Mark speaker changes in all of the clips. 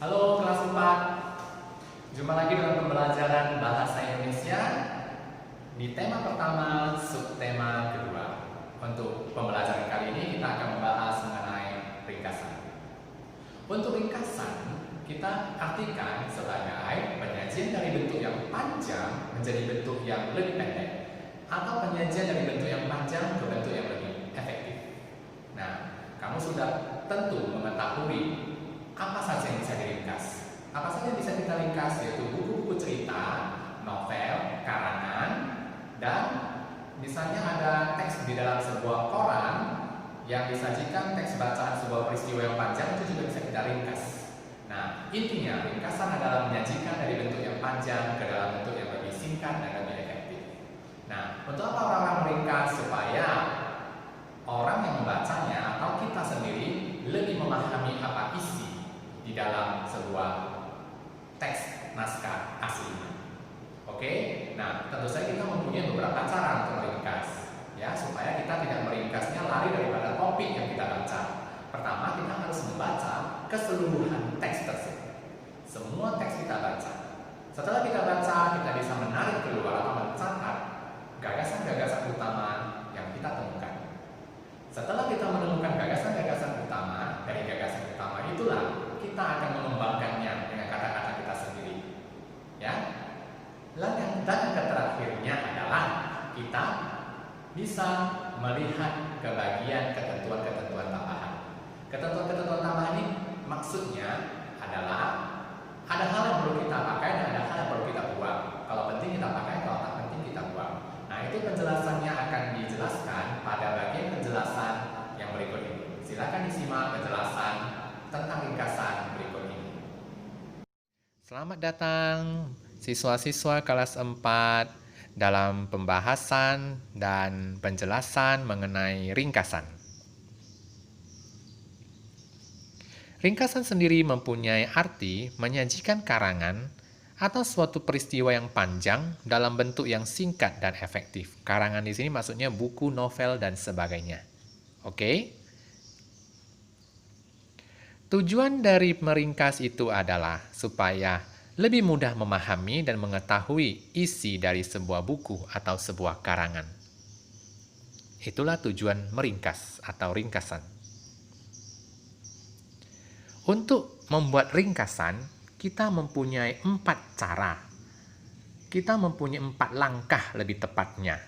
Speaker 1: Halo kelas 4. Jumpa lagi dalam pembelajaran Bahasa Indonesia di tema pertama, subtema kedua. Untuk pembelajaran kali ini kita akan membahas mengenai ringkasan. Untuk ringkasan, kita artikan sebagai penyajian dari bentuk yang panjang menjadi bentuk yang lebih pendek, atau penyajian dari bentuk yang panjang ke bentuk yang lebih efektif. Nah, kamu sudah tentu mengetahui apa saja yang bisa diringkas. Apa saja yang bisa kita ringkas, yaitu buku-buku cerita, novel, karangan, dan misalnya ada teks di dalam sebuah koran yang disajikan teks bacaan sebuah peristiwa yang panjang, itu juga bisa kita ringkas. Nah, intinya ringkasan adalah menyajikan dari bentuk yang panjang ke dalam bentuk yang lebih singkat dan lebih efektif. Nah, untuk apa orang-orang meringkas? Supaya orang yang membacanya atau kita sendiri lebih memahami apa isi di dalam sebuah teks naskah asli. Oke, nah tentu saja kita mempunyai beberapa cara untuk meringkas, ya, supaya kita tidak meringkasnya lari daripada topik yang kita baca. Pertama, kita harus membaca keseluruhan teks tersebut, semua teks kita baca. Setelah kita baca, kita bisa menarik keluar atau mencatat gagasan-gagasan utama yang kita temukan. Setelah kita menemukan gagasan-gagasan utama, dari gagasan utama itulah kita akan mengembangkannya dengan kata-kata kita sendiri, ya. Dan yang terakhirnya adalah kita bisa melihat ke bagian ketentuan-ketentuan tambahan. Ketentuan-ketentuan tambahan ini maksudnya adalah ada hal yang perlu kita pakai dan ada hal yang perlu kita buang. Kalau penting kita pakai, kalau tak penting kita buang. Nah, itu penjelasannya akan dijelaskan pada bagian penjelasan yang berikut ini. Silakan disimak penjelasan tentang ringkasan berikut ini. Selamat datang siswa-siswa kelas 4 dalam pembahasan dan penjelasan mengenai ringkasan. Ringkasan sendiri mempunyai arti menyajikan karangan atau suatu peristiwa yang panjang dalam bentuk yang singkat dan efektif. Karangan di sini maksudnya buku, novel, dan sebagainya. Oke? Tujuan dari meringkas itu adalah supaya lebih mudah memahami dan mengetahui isi dari sebuah buku atau sebuah karangan. Itulah tujuan meringkas atau ringkasan. Untuk membuat ringkasan, kita mempunyai 4 cara. Kita mempunyai 4 langkah lebih tepatnya.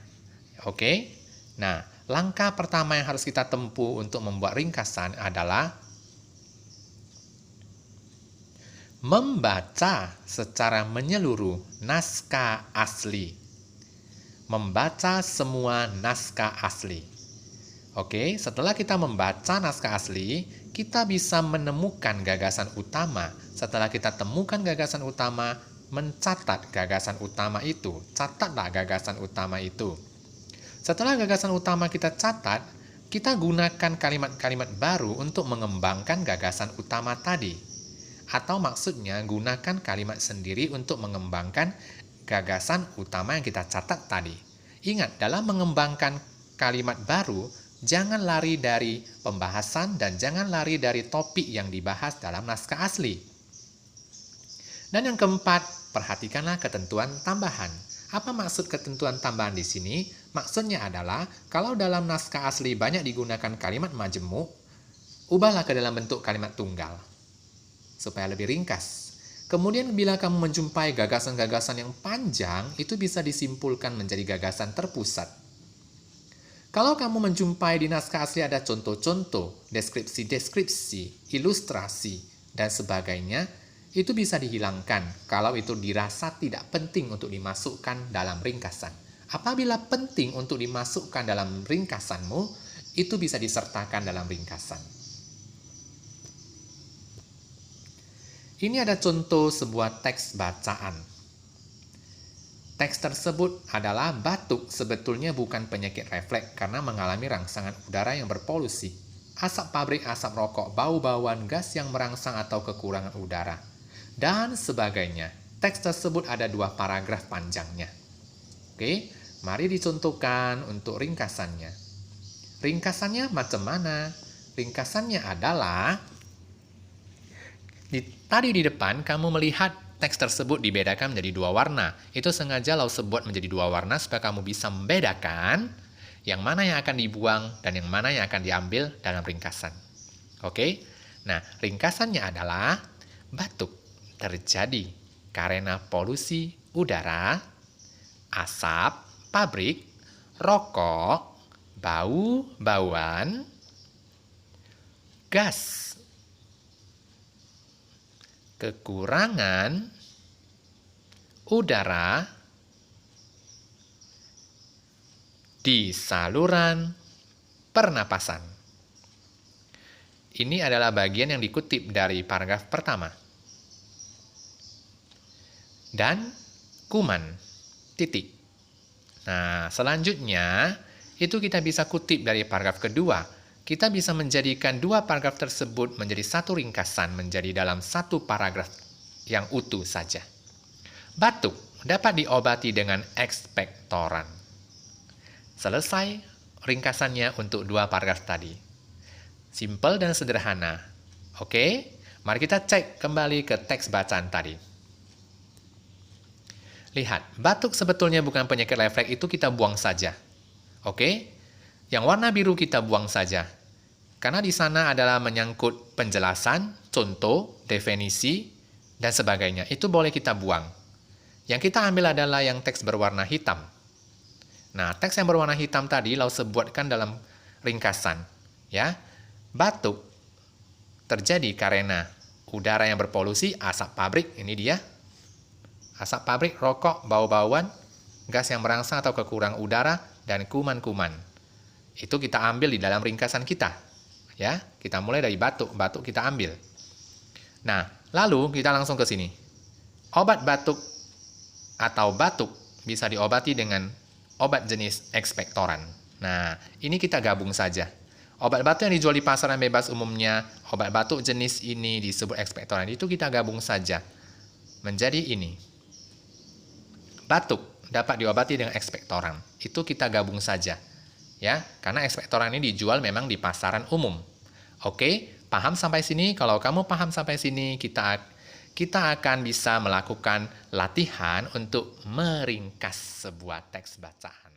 Speaker 1: Oke? Nah, langkah pertama yang harus kita tempuh untuk membuat ringkasan adalah membaca secara menyeluruh naskah asli. Membaca semua naskah asli. Oke, setelah kita membaca naskah asli, kita bisa menemukan gagasan utama. Setelah kita temukan gagasan utama, mencatat gagasan utama itu. Catatlah gagasan utama itu. Setelah gagasan utama kita catat, kita gunakan kalimat-kalimat baru untuk mengembangkan gagasan utama tadi. Atau maksudnya gunakan kalimat sendiri untuk mengembangkan gagasan utama yang kita catat tadi. Ingat, dalam mengembangkan kalimat baru, jangan lari dari pembahasan dan jangan lari dari topik yang dibahas dalam naskah asli. Dan yang keempat, perhatikanlah ketentuan tambahan. Apa maksud ketentuan tambahan di sini? Maksudnya adalah, kalau dalam naskah asli banyak digunakan kalimat majemuk, ubahlah ke dalam bentuk kalimat tunggal supaya lebih ringkas. Kemudian bila kamu menjumpai gagasan-gagasan yang panjang, itu bisa disimpulkan menjadi gagasan terpusat. Kalau kamu menjumpai di naskah asli ada contoh-contoh, deskripsi-deskripsi, ilustrasi, dan sebagainya, itu bisa dihilangkan kalau itu dirasa tidak penting untuk dimasukkan dalam ringkasan. Apabila penting untuk dimasukkan dalam ringkasanmu, itu bisa disertakan dalam ringkasan. Ini ada contoh sebuah teks bacaan. Teks tersebut adalah batuk sebetulnya bukan penyakit refleks karena mengalami rangsangan udara yang berpolusi, asap pabrik, asap rokok, bau-bauan, gas yang merangsang atau kekurangan udara, dan sebagainya. Teks tersebut ada 2 paragraf panjangnya. Oke, mari dicontohkan untuk ringkasannya. Ringkasannya macam mana? Ringkasannya adalah Tadi di depan kamu melihat teks tersebut dibedakan menjadi dua warna. Itu sengaja Lause buat menjadi dua warna supaya kamu bisa membedakan yang mana yang akan dibuang dan yang mana yang akan diambil dalam ringkasan. Oke? Nah, ringkasannya adalah batuk terjadi karena polusi udara, asap pabrik, rokok, bau-bauan, gas, kekurangan udara di saluran pernapasan. Ini adalah bagian yang dikutip dari paragraf pertama. Dan kuman, titik. Nah, selanjutnya itu kita bisa kutip dari paragraf kedua. Kita bisa menjadikan dua paragraf tersebut menjadi satu ringkasan, menjadi dalam satu paragraf yang utuh saja. Batuk dapat diobati dengan ekspektoran. Selesai ringkasannya untuk dua paragraf tadi. Simple dan sederhana. Oke, mari kita cek kembali ke teks bacaan tadi. Lihat, batuk sebetulnya bukan penyakit refleks, itu kita buang saja. Oke? Yang warna biru kita buang saja. Karena di sana adalah menyangkut penjelasan, contoh, definisi, dan sebagainya. Itu boleh kita buang. Yang kita ambil adalah yang teks berwarna hitam. Nah, teks yang berwarna hitam tadi Lause buatkan dalam ringkasan. Ya, batuk terjadi karena udara yang berpolusi, asap pabrik, ini dia. Asap pabrik, rokok, bau-bauan, gas yang merangsang atau kekurang udara, dan kuman-kuman. Itu kita ambil di dalam ringkasan kita. Ya, kita mulai dari batuk kita ambil. Nah, lalu kita langsung ke sini. Obat batuk atau batuk bisa diobati dengan obat jenis ekspektoran. Nah, ini kita gabung saja. Obat batuk yang dijual di pasaran bebas umumnya, obat batuk jenis ini disebut ekspektoran. Itu kita gabung saja menjadi ini. Batuk dapat diobati dengan ekspektoran. Itu kita gabung saja. Ya, karena ekspektoran ini dijual memang di pasaran umum. Oke, paham sampai sini? Kalau kamu paham sampai sini, kita akan bisa melakukan latihan untuk meringkas sebuah teks bacaan.